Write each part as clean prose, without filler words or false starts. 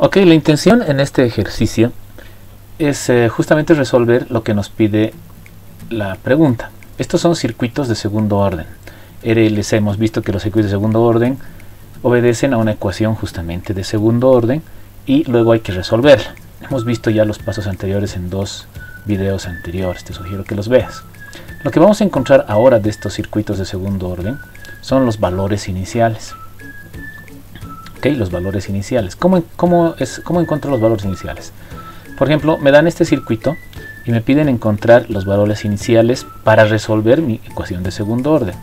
Ok, la intención en este ejercicio es justamente resolver lo que nos pide la pregunta. Estos son circuitos de segundo orden. RLC, hemos visto que los circuitos de segundo orden obedecen a una ecuación justamente de segundo orden y luego hay que resolverla. Hemos visto ya los pasos anteriores en dos videos anteriores, te sugiero que los veas. Lo que vamos a encontrar ahora de estos circuitos de segundo orden son los valores iniciales. Ok, los valores iniciales. ¿Cómo encuentro los valores iniciales? Por ejemplo, me dan este circuito y me piden encontrar los valores iniciales para resolver mi ecuación de segundo orden.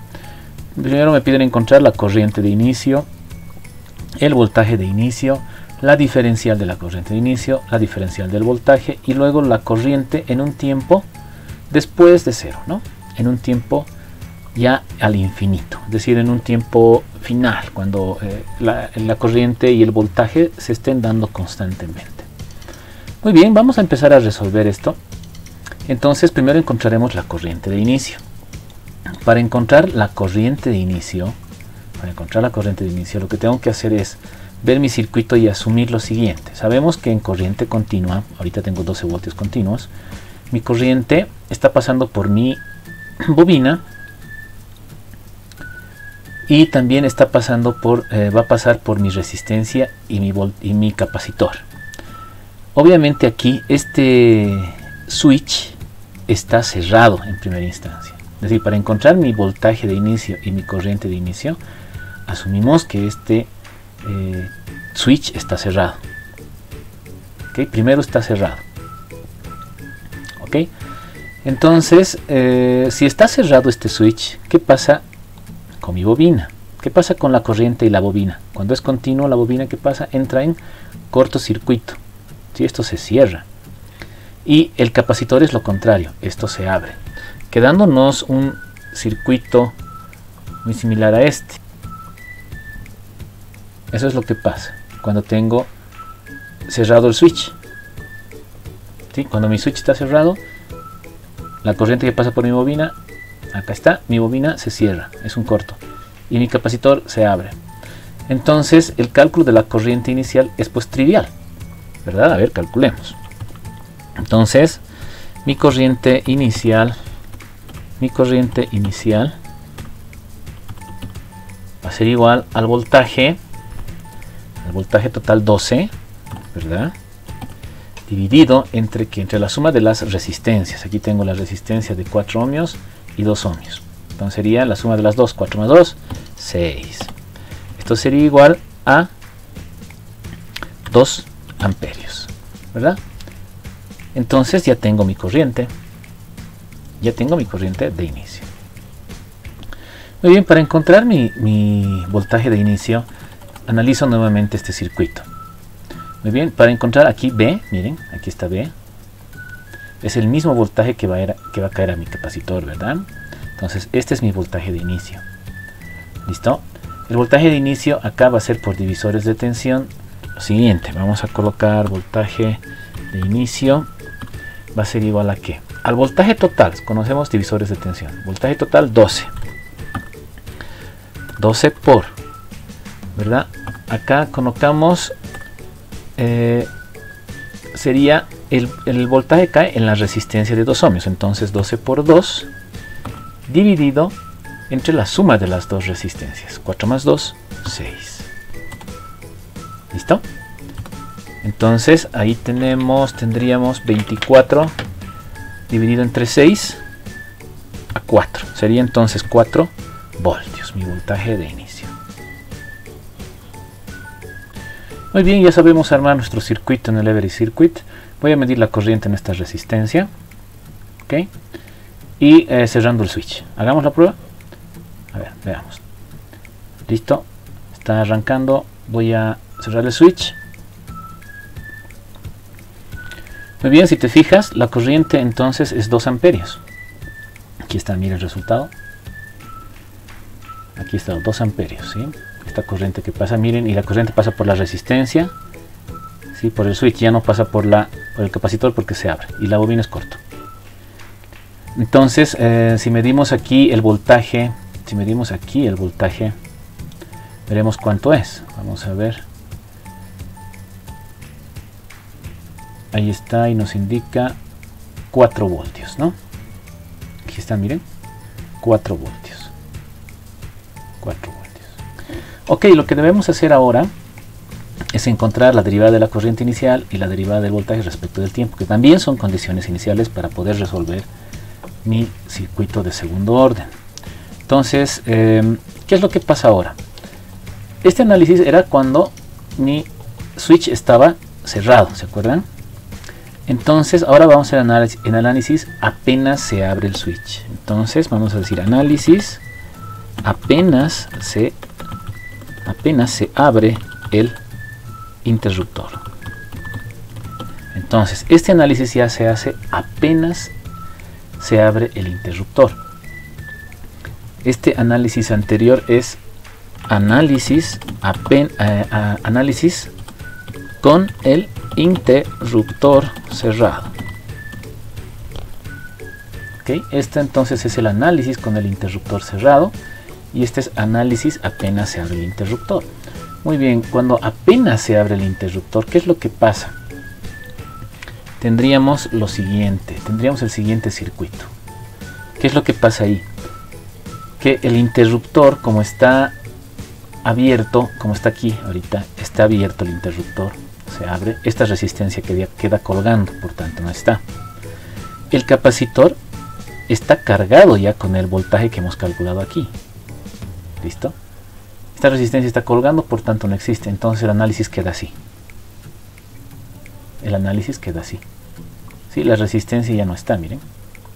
Primero me piden encontrar la corriente de inicio, el voltaje de inicio, la diferencial de la corriente de inicio, la diferencial del voltaje y luego la corriente en un tiempo después de cero, ¿no? En un tiempo ya al infinito, es decir, en un tiempo final, cuando la corriente y el voltaje se estén dando constantemente. Muy bien, vamos a empezar a resolver esto. Entonces, primero encontraremos la corriente de inicio. Para encontrar la corriente de inicio, lo que tengo que hacer es ver mi circuito y asumir lo siguiente. Sabemos que en corriente continua, ahorita tengo 12 voltios continuos, mi corriente está pasando por mi bobina y también está pasando va a pasar por mi resistencia y mi capacitor. Obviamente aquí este switch está cerrado en primera instancia. Es decir, para encontrar mi voltaje de inicio y mi corriente de inicio, asumimos que este switch está cerrado. ¿Okay? Primero está cerrado. ¿Okay? Entonces, si está cerrado este switch, ¿qué pasa con mi bobina? ¿Qué pasa con la corriente y la bobina? Cuando es continuo, la bobina, ¿qué pasa? Entra en cortocircuito. ¿Sí? Esto se cierra. Y el capacitor es lo contrario, esto se abre, quedándonos un circuito muy similar a este. Eso es lo que pasa cuando tengo cerrado el switch. ¿Sí? Cuando mi switch está cerrado, la corriente que pasa por mi bobina, acá está, mi bobina se cierra, es un corto, y mi capacitor se abre. Entonces el cálculo de la corriente inicial es pues trivial, ¿verdad? A ver, calculemos. Entonces, mi corriente inicial va a ser igual al voltaje total 12, ¿verdad? Dividido entre la suma de las resistencias. Aquí tengo la resistencia de 4 ohmios y 2 ohmios. Entonces sería la suma de las dos, 4 más 2, 6. Esto sería igual a 2 amperios, ¿verdad? Entonces ya tengo mi corriente de inicio. Muy bien, para encontrar mi voltaje de inicio, analizo nuevamente este circuito. Muy bien, para encontrar aquí B, miren, aquí está B, es el mismo voltaje que va a caer a mi capacitor, ¿verdad? Entonces este es mi voltaje de inicio. ¿Listo? El voltaje de inicio acá va a ser por divisores de tensión. Lo siguiente, vamos a colocar voltaje de inicio. Va a ser igual a ¿qué? Al voltaje total, conocemos divisores de tensión. Voltaje total 12. 12 por, ¿verdad? Acá colocamos, sería el voltaje cae en la resistencia de 2 ohmios. Entonces 12 por 2 dividido entre la suma de las dos resistencias. 4 más 2, 6. ¿Listo? Entonces ahí tendríamos 24 dividido entre 6 a 4. Sería entonces 4 voltios, mi voltaje de inicio. Muy bien, ya sabemos armar nuestro circuito en el Every Circuit. Voy a medir la corriente en esta resistencia. ¿Ok? Y cerrando el switch. Hagamos la prueba. A ver, veamos. Listo. Está arrancando. Voy a cerrar el switch. Muy bien, si te fijas, la corriente entonces es 2 amperios. Aquí está, mira el resultado. Aquí está, 2 amperios, ¿sí? Esta corriente que pasa, miren, y la corriente pasa por la resistencia, ¿sí? Por el switch, ya no pasa por el capacitor porque se abre, y la bobina es corto. Entonces, si medimos aquí el voltaje, veremos cuánto es. Vamos a ver. ahí está, y nos indica 4 voltios, ¿no? Aquí está, miren, 4 voltios. 4 voltios. Ok, lo que debemos hacer ahora es encontrar la derivada de la corriente inicial y la derivada del voltaje respecto del tiempo, que también son condiciones iniciales para poder resolver mi circuito de segundo orden. Entonces, ¿qué es lo que pasa ahora? Este análisis era cuando mi switch estaba cerrado, ¿se acuerdan? Entonces, ahora vamos a hacer el análisis apenas se abre el switch. Entonces, vamos a decir análisis apenas se abre el interruptor. Entonces, este análisis ya se hace apenas se abre el interruptor. Este análisis anterior es análisis con el interruptor cerrado. ¿Okay? Este entonces es el análisis con el interruptor cerrado, y este es análisis apenas se abre el interruptor. Muy bien, cuando apenas se abre el interruptor, ¿qué es lo que pasa? Tendríamos lo siguiente, tendríamos el siguiente circuito. ¿Qué es lo que pasa ahí? Que el interruptor, como está abierto, como está aquí ahorita, está abierto el interruptor, se abre, esta resistencia queda colgando, por tanto no está. El capacitor está cargado ya con el voltaje que hemos calculado aquí. ¿Listo? Esta resistencia está colgando, por tanto no existe. Entonces el análisis queda así. El análisis queda así. ¿Sí? La resistencia ya no está, miren,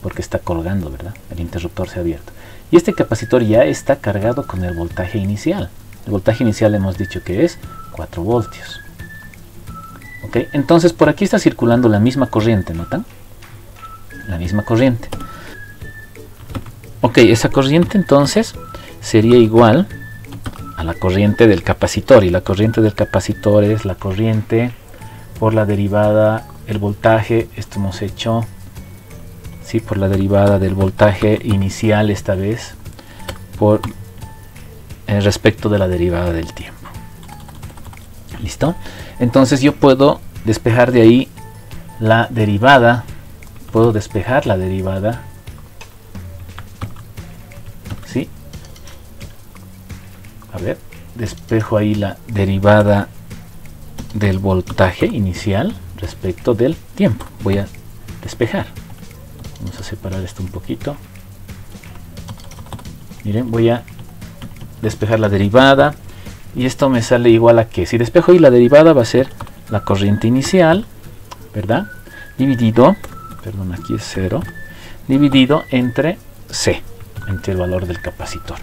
porque está colgando, ¿verdad? El interruptor se ha abierto. Y este capacitor ya está cargado con el voltaje inicial. El voltaje inicial hemos dicho que es 4 voltios. ¿Ok? Entonces por aquí está circulando la misma corriente, ¿notan? La misma corriente. Ok, esa corriente entonces sería igual a la corriente del capacitor, y la corriente del capacitor es la corriente por la derivada, el voltaje, esto hemos hecho, ¿sí? Por la derivada del voltaje inicial esta vez, por respecto de la derivada del tiempo. ¿Listo? Entonces yo puedo despejar de ahí la derivada, puedo despejar la derivada, ¿sí? A ver, despejo ahí la derivada del voltaje inicial respecto del tiempo. Voy a despejar. Vamos a separar esto un poquito. Miren, voy a despejar la derivada, y esto me sale igual a que, si despejo ahí la derivada, va a ser la corriente inicial, ¿verdad? Dividido, perdón, aquí es 0, dividido entre C, entre el valor del capacitor.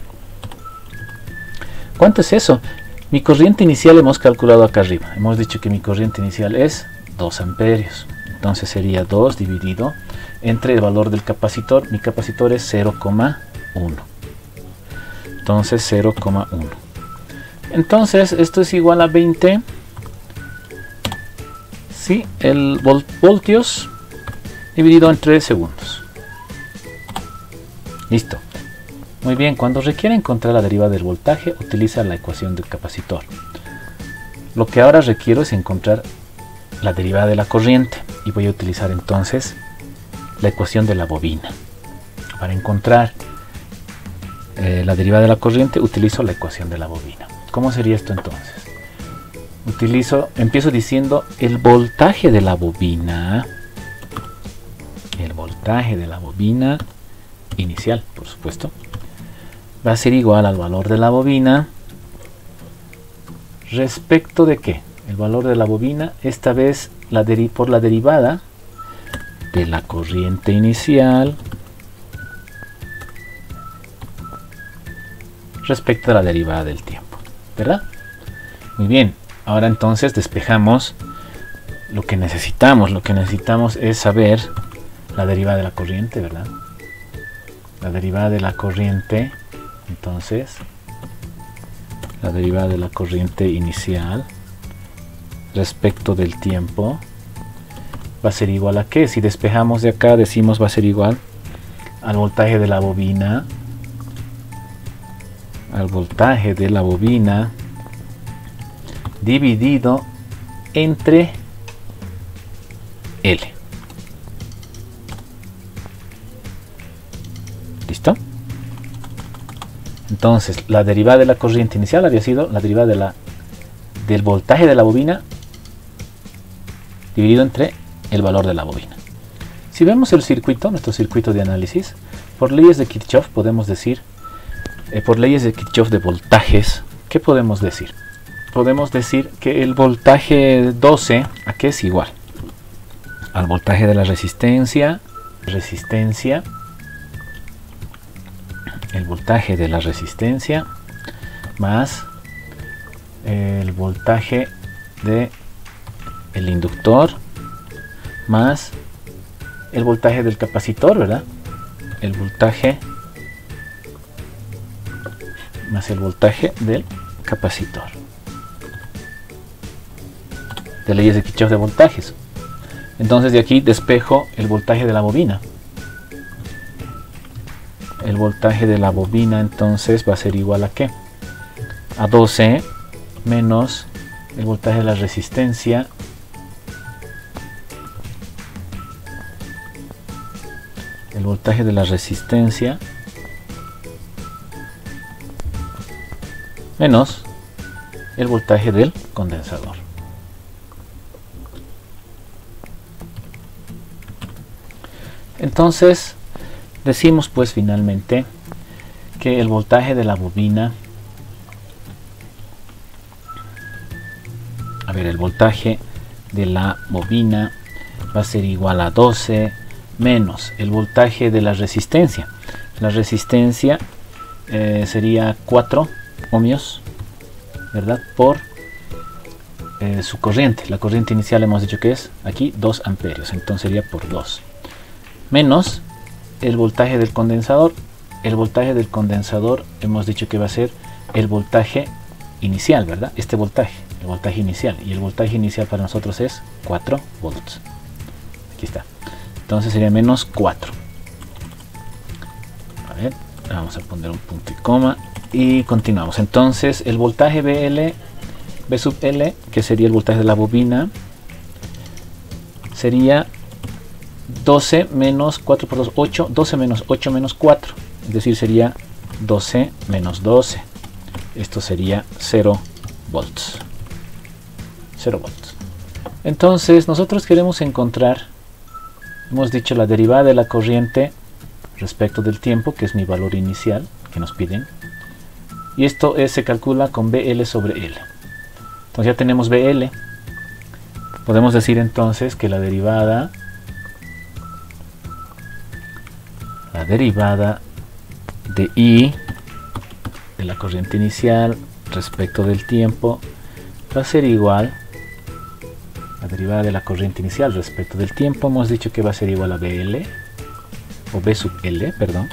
¿Cuánto es eso? Mi corriente inicial hemos calculado acá arriba. Hemos dicho que mi corriente inicial es 2 amperios. Entonces sería 2 dividido entre el valor del capacitor. Mi capacitor es 0,1. Entonces 0,1. Entonces esto es igual a 20. Sí, el voltios dividido entre segundos. Listo. Muy bien, cuando requiere encontrar la derivada del voltaje, utiliza la ecuación del capacitor. Lo que ahora requiero es encontrar la derivada de la corriente, y voy a utilizar entonces la ecuación de la bobina. Para encontrar la derivada de la corriente, utilizo la ecuación de la bobina. ¿Cómo sería esto entonces? Empiezo diciendo el voltaje de la bobina. El voltaje de la bobina inicial, por supuesto, va a ser igual al valor de la bobina respecto de ¿qué? El valor de la bobina, esta vez por la derivada de la corriente inicial respecto a la derivada del tiempo, ¿verdad? Muy bien, ahora entonces despejamos lo que necesitamos. Lo que necesitamos es saber la derivada de la corriente, ¿verdad? La derivada de la corriente, entonces, la derivada de la corriente inicial respecto del tiempo va a ser igual a ¿qué? Si despejamos de acá, decimos va a ser igual al voltaje de la bobina, dividido entre L. ¿Listo? Entonces, la derivada de la corriente inicial había sido la derivada del voltaje de la bobina dividido entre el valor de la bobina. Si vemos el circuito, nuestro circuito de análisis, por leyes de Kirchhoff podemos decir, por leyes de Kirchhoff de voltajes, ¿qué podemos decir? Podemos decir que el voltaje 12, ¿a qué es igual? Al voltaje de la resistencia, el voltaje de la resistencia más el voltaje de el inductor más el voltaje del capacitor, ¿verdad? El voltaje más el voltaje del capacitor. De leyes de Kirchhoff de voltajes. Entonces de aquí despejo el voltaje de la bobina. El voltaje de la bobina entonces va a ser igual a ¿qué? A 12 menos el voltaje de la resistencia menos el voltaje del condensador. Entonces decimos pues finalmente que el voltaje de la bobina, el voltaje de la bobina va a ser igual a 12 menos el voltaje de la resistencia. La resistencia sería 4 ohmios, ¿verdad? Por su corriente. La corriente inicial hemos dicho que es aquí 2 amperios, entonces sería por 2. Menos el voltaje del condensador. El voltaje del condensador hemos dicho que va a ser el voltaje inicial, ¿verdad? Este voltaje, el voltaje inicial. Y el voltaje inicial para nosotros es 4 volts. Aquí está. Entonces sería menos 4. A ver, vamos a poner un punto y coma. Y continuamos. Entonces el voltaje B sub L, que sería el voltaje de la bobina, sería 12 menos 4 por 2, 8, 12 menos 8 menos 4, es decir, sería 12 menos 12. Esto sería 0 volts. 0 volts. Entonces, nosotros queremos encontrar, hemos dicho la derivada de la corriente respecto del tiempo, que es mi valor inicial que nos piden. Y esto se calcula con BL sobre L. Entonces ya tenemos BL. Podemos decir entonces que la derivada de I de la corriente inicial respecto del tiempo va a ser igual, la derivada de la corriente inicial respecto del tiempo hemos dicho que va a ser igual a BL o B sub L, perdón,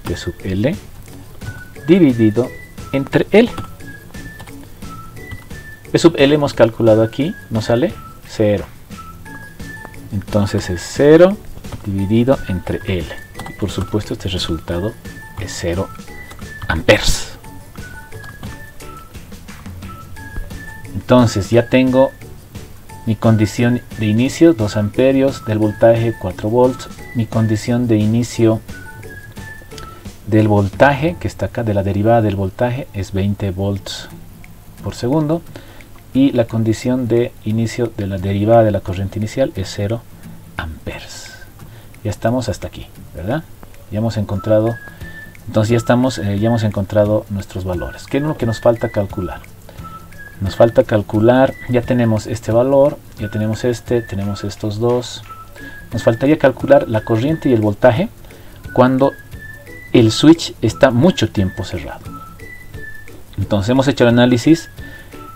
B sub L dividido entre L. B sub L hemos calculado aquí, nos sale 0. Entonces es 0 dividido entre L. Y por supuesto este resultado es 0 amperes. Entonces ya tengo mi condición de inicio 2 amperios, del voltaje 4 volts, mi condición de inicio del voltaje que está acá, de la derivada del voltaje, es 20 volts por segundo, y la condición de inicio de la derivada de la corriente inicial es 0 amperes. Ya estamos hasta aquí, ¿verdad? Ya hemos encontrado, entonces ya hemos encontrado nuestros valores. ¿Qué es lo que nos falta calcular? Nos falta calcular, ya tenemos este valor, ya tenemos tenemos estos dos. Nos faltaría calcular la corriente y el voltaje cuando el switch está mucho tiempo cerrado. Entonces hemos hecho el análisis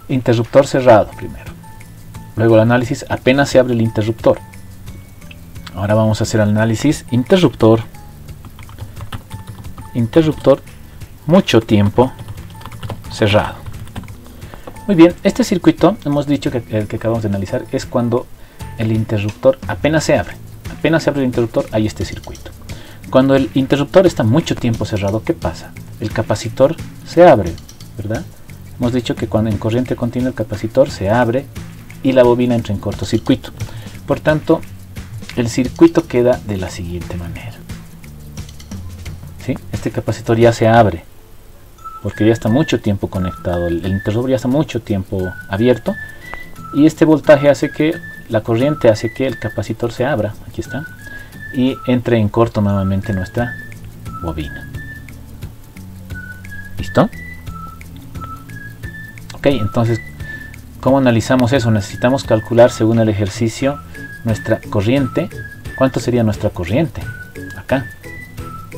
interruptor cerrado primero. Luego el análisis apenas se abre el interruptor. Ahora vamos a hacer el análisis interruptor mucho tiempo cerrado. Muy bien, este circuito hemos dicho que el que acabamos de analizar es cuando el interruptor apenas se abre. Apenas se abre el interruptor, hay este circuito. Cuando el interruptor está mucho tiempo cerrado, ¿qué pasa? El capacitor se abre, ¿verdad? Hemos dicho que cuando en corriente continua el capacitor se abre y la bobina entra en cortocircuito. Por tanto, el circuito queda de la siguiente manera. ¿Sí? Este capacitor ya se abre porque ya está mucho tiempo conectado, el interruptor ya está mucho tiempo abierto, y este voltaje hace que la corriente hace que el capacitor se abra, aquí está, y entre en corto nuevamente nuestra bobina. ¿Listo? Ok, entonces, ¿cómo analizamos eso? Necesitamos calcular según el ejercicio nuestra corriente. ¿Cuánto sería nuestra corriente? Acá,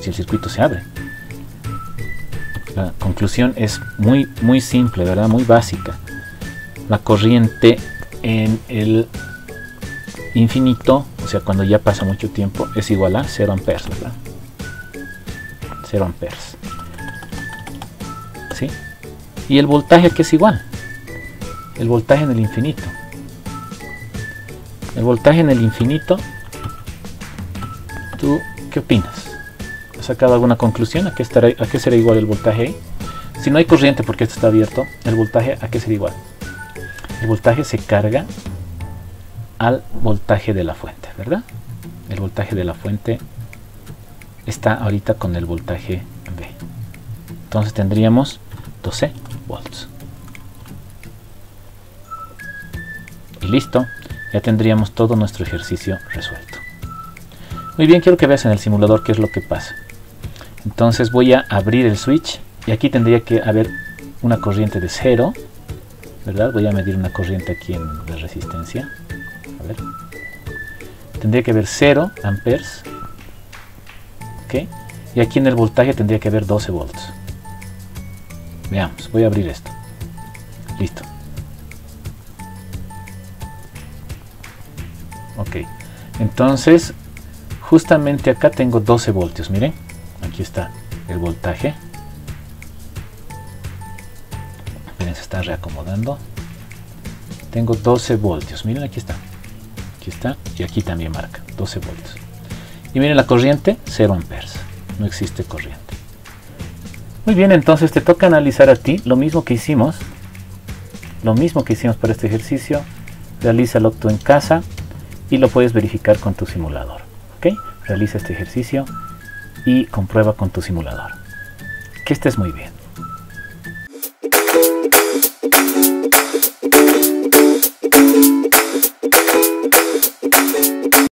si el circuito se abre. La conclusión es muy simple, ¿verdad? Muy básica. La corriente en el infinito, o sea, cuando ya pasa mucho tiempo, es igual a 0 amperes, ¿verdad? 0 amperes. ¿Sí? Y el voltaje aquí es igual. El voltaje en el infinito. El voltaje en el infinito, ¿tú qué opinas? ¿Has sacado alguna conclusión? ¿A qué será igual el voltaje ahí? Si no hay corriente porque esto está abierto, el voltaje ¿a qué será igual? El voltaje se carga al voltaje de la fuente, ¿verdad? El voltaje de la fuente está ahorita con el voltaje B. Entonces tendríamos 12 volts. Y listo, ya tendríamos todo nuestro ejercicio resuelto. Muy bien, quiero que veas en el simulador qué es lo que pasa. Entonces voy a abrir el switch y aquí tendría que haber una corriente de 0, ¿verdad? Voy a medir una corriente aquí en la resistencia. A ver. Tendría que haber 0 amperes. ¿Ok? Y aquí en el voltaje tendría que haber 12 volts. Veamos, voy a abrir esto. Listo. Ok. Entonces, justamente acá tengo 12 voltios. Miren, aquí está el voltaje. Miren, se está reacomodando. Tengo 12 voltios. Miren, aquí está. Aquí está. Y aquí también marca 12 voltios. Y miren la corriente, 0 amperes. No existe corriente. Muy bien, entonces te toca analizar a ti lo mismo que hicimos. Lo mismo que hicimos para este ejercicio. Realízalo tú en casa y lo puedes verificar con tu simulador. ¿Ok? Realiza este ejercicio y comprueba con tu simulador. Que estés muy bien.